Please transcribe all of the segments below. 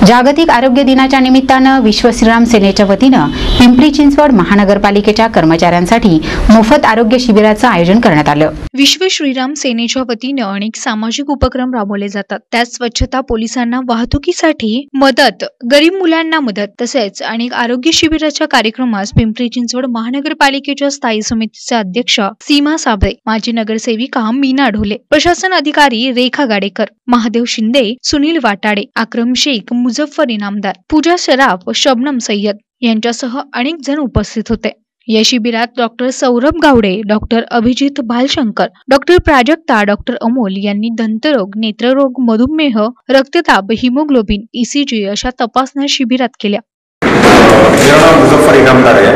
जागतिक आरोग्य दिनाच्या निमित्तानं विश्व श्रीराम सेनेच्या वतीनं पिंपरी चिंचवड महानगरपालिकेच्या कर्मचाऱ्यांसाठी मोफत आरोग्य शिबिराचं आयोजन करण्यात आलं। विश्व श्रीराम सेनेच्या वतीनं अनेक सामाजिक उपक्रम राबवले जातात। त्यात स्वच्छता, पोलिसांना वाहतुकीसाठी मदत, गरीब मुलांना मदत तसेच अनेक आरोग्य शिबिराच्या कार्यक्रमास पिंपरी चिंचवड महानगरपालिकेच्या स्थायी समितीचे अध्यक्ष सीमा साबळे, माजी नगरसेविका मीना ढोले, प्रशासन अधिकारी रेखा गाडेकर, महादेव शिंदे, सुनील वाटाडे, अक्रम शेख, मुझफ्फर इनामदार, पूजा शराफ, शबनम सय्यद यांच्यासह अनेक जण उपस्थित होते। या शिबिरात doctor Saurabh Gawade, doctor Abhijit Bhalshankar, doctor Prajakta, doctor Amol यांनी दंतरोग, नेत्ररोग, मधुमेह, रक्तदाब, हिमोग्लोबिन, ECG अशा तपासण्या शिबिरात केल्या। मेरा नाम मुझफ्फर इनामदार है।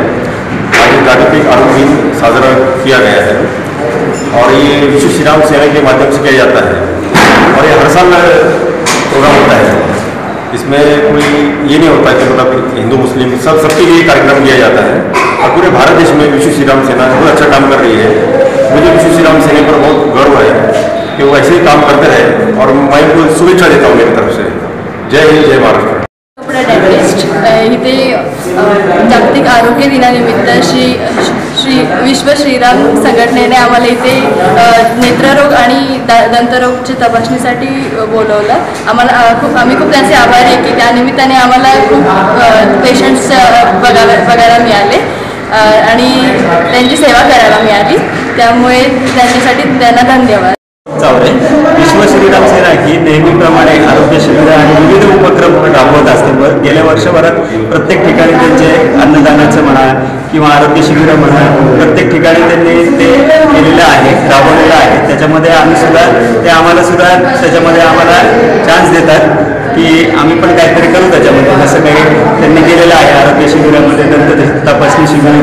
आज जागतिक आरोग्य दिन साजरा किया गया है और ये विश्व श्रीराम सेना के माध्यम से किया जाता है और ये हर साल प्रोग्राम होता है। इसमें कोई ये नहीं होता कि मतलब हिंदू मुस्लिम सबके लिए कार्यक्रम किया जाता है और पूरे भारत देश में विश्व श्रीराम सेना बहुत अच्छा काम कर रही है। मुझे विश्व श्रीराम सेना पर बहुत गर्व है कि वो ऐसे ही काम करते रहे और मैं उनको शुभेच्छा देता हूँ मेरी तरफ से। जय हिंद, जय महाराष्ट्र। इथे जागतिक आरोग्य दिनानिमित्त विश्व श्रीराम संघटनेने आम्हाला इथे नेत्ररोग आणि दंतरोगच्या तपासणीसाठी बोलवलं। आम्ही खूप त्यांचे आभारी आहे की त्या निमित्ताने आम्हाला खूप पेशंट्स बघायला मिळाले आणि त्यांची सेवा करायला मिळाली, त्यामुळे त्यांच्यासाठी त्यांना धन्यवाद। विश्व श्रीराम सेना ही नेहमीप्रमाणे आरोग्य शिबिर आणि विविध उपक्रम राबवत असते। गेल्या वर्षभरात प्रत्येक ठिकाणी त्यांचे अन्नदानाचं म्हणा किंवा आरोग्य शिबिर म्हणा प्रत्येक ठिकाणी त्यांनी ते केलेलं आहे, राबवलेलं आहे। त्याच्यामध्ये आम्हाला सुद्धा त्याच्यामध्ये आम्हाला चान्स देतात की आम्ही पण काहीतरी करू त्याच्यामध्ये। जसं काही त्यांनी केलेलं आहे आरोग्य शिबिरामध्ये दंत तपासणी शिबिर,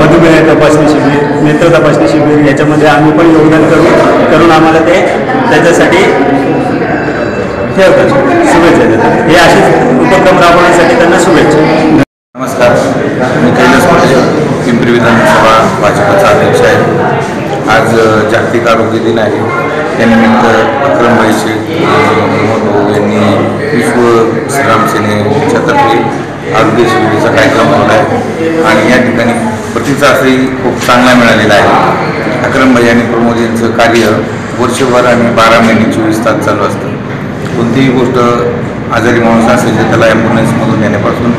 मधुमेह तपासणी शिबिर, नेत्र तपासणी शिबिर याच्यामध्ये आम्ही पण योगदान करून आम्हाला ते त्याच्यासाठी ठेवतात। शुभेच्छा देतात। हे असेच उपक्रम राबवण्यासाठी त्यांना शुभेच्छा। नमस्कार, मी कैलास पाटील, पिंपरी विधानसभा भाजपचा अध्यक्ष आहे। आज जागतिक आरोग्य दिन आहे, त्यानिमित्त अक्रम शेख यांनी विश्व श्रीराम सेनेच्या तर्फे आरोग्य शिबिराचा कार्यक्रम ठेवला आहे आणि या ठिकाणी प्रतिसादही खूप चांगला मिळालेला आहे। अक्रम भाई आणि प्रमोद यांचं कार्य वर्षभर आणि 12 महिने 24 तास चालू असतं। कोणतीही गोष्ट आजारी माणूस असेल तर त्याला ॲम्ब्युलन्समधून येण्यापासून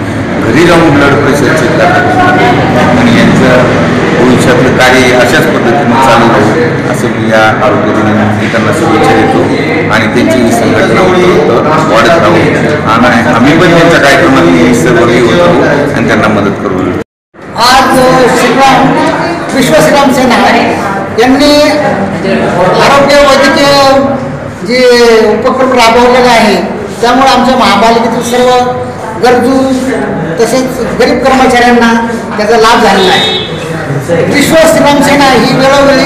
घरी जाऊन ब्लड प्रेशर चेक करतात आणि यांचं भविष्यातलं कार्य अशाच पद्धतीने चालू राहील असं मी या आरोग्य दिनानिमित्त त्यांना शुभेच्छा देतो आणि त्यांची ही संघटना वाढत राहू आणि आम्ही पण त्यांच्या कार्यक्रमात सहभागी होतो आणि त्यांना मदत करू। आज विश्व श्रीराम सेना यांनी आरोग्य वैद्यकीय जे उपक्रम राबवलेला आहे त्यामुळे आमच्या महापालिकेतील सर्व गरजू तसेच गरीब कर्मचाऱ्यांना त्याचा लाभ झालेला आहे। विश्व श्रीराम सेना ही वेळोवेळी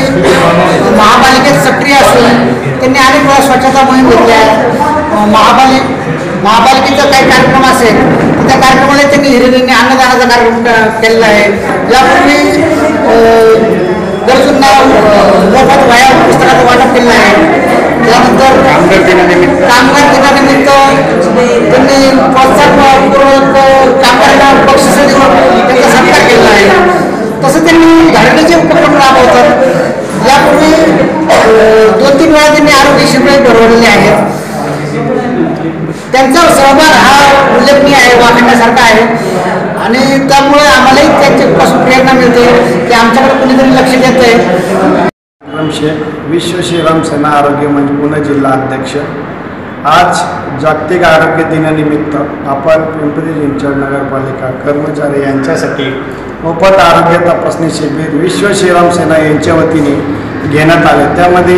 महापालिकेत सक्रिय असून त्यांनी अनेक वेळा स्वच्छता मोहीम घेतल्या आहे। महापालिकेचा काही कार्यक्रम असेल तर त्या कार्यक्रमाला त्यांनी हिरिरीने अन्नदानाचा कार्यक्रम केलेला आहे। यापूर्वी गरजूंना मोफत वह्या पुस्तकाचं वाटप केलं आहे। त्यानंतर कामगार दिनानिमित्त त्यांनी प्रोत्साहनपूर्वक कामगारांना बक्षीस देऊन त्यांचा सत्कार केला आहे। तसं त्यांनी धाडणीचे उपक्रम राबवतात। यापूर्वी 2-3 वेळा त्यांनी आरोग्य शिबिर भरवलेले आहेत। त्यांचा सहभाग हा उल्लेखनीय आहे, वाखाणण्यासारखा आहे आणि त्यामुळे आम्हालाही त्यांच्यापासून प्रेरणा मिळते की आमच्याकडे कुणीतरी लक्ष देत आहे। विश्व श्रीराम सेना आरोग्य मंच पुणे जिल्हा अध्यक्ष। आज जागतिक आरोग्य दिनानिमित्त आपण पिंपरी चिंचवड नगरपालिका कर्मचारी यांच्यासाठी मोफत आरोग्य तपासणी शिबिर विश्व श्रीराम सेना यांच्या वतीने घेण्यात आले। त्यामध्ये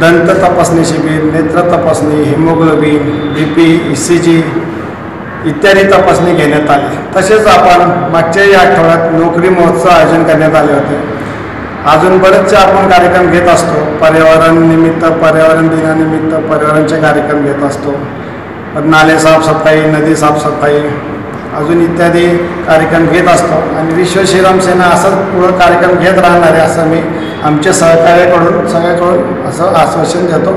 दंत तपासणी शिबिर, नेत्र तपासणी, हिमोग्लोबिन, BP, ECG इत्यादी तपासणी घेण्यात आली। तसेच आपण मागच्याही आठवड्यात नोकरी महोत्सव आयोजन करण्यात आले होते। अजून बरेचसे आपण कार्यक्रम घेत असतो। पर्यावरण दिनानिमित्त पर्यावरणचे कार्यक्रम घेत असतो। नाले साफसफाई, नदी साफसफाई अजून इत्यादी कार्यक्रम घेत असतो आणि विश्व श्रीराम सेना असंच पुढं कार्यक्रम घेत राहणार आहे असं मी आमच्या सगळ्याकडून असं आश्वासन देतो।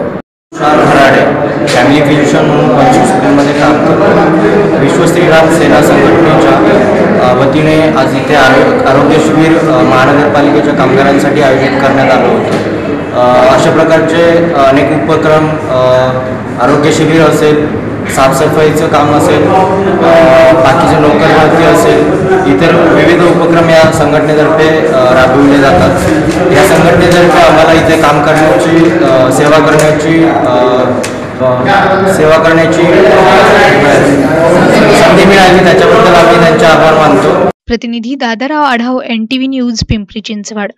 फॅमिली फिजिशियन म्हणून 25 स्कूलमध्ये काम श्रीराम सेना संघटनेच्या वतीने आज इथे आरोग्य शिबिर महानगरपालिकेच्या कामगारांसाठी आयोजित करण्यात आलं होतं। अशा प्रकारचे अनेक उपक्रम, आरोग्य शिबिर असेल, साफसफाईचं काम असेल, बाकीचे नोकर भरती असेल, इतर विविध उपक्रम या संघटनेतर्फे राबविले जातात। या संघटनेतर्फे आम्हाला इथे काम करण्याची, सेवा करण्याची संधी मिळाली, त्याच्याबद्दल आम्ही त्यांचे आभार मानतो। प्रतिनिधी दादाराव आढाव, NTV न्यूज, पिंपरी चिंचवड।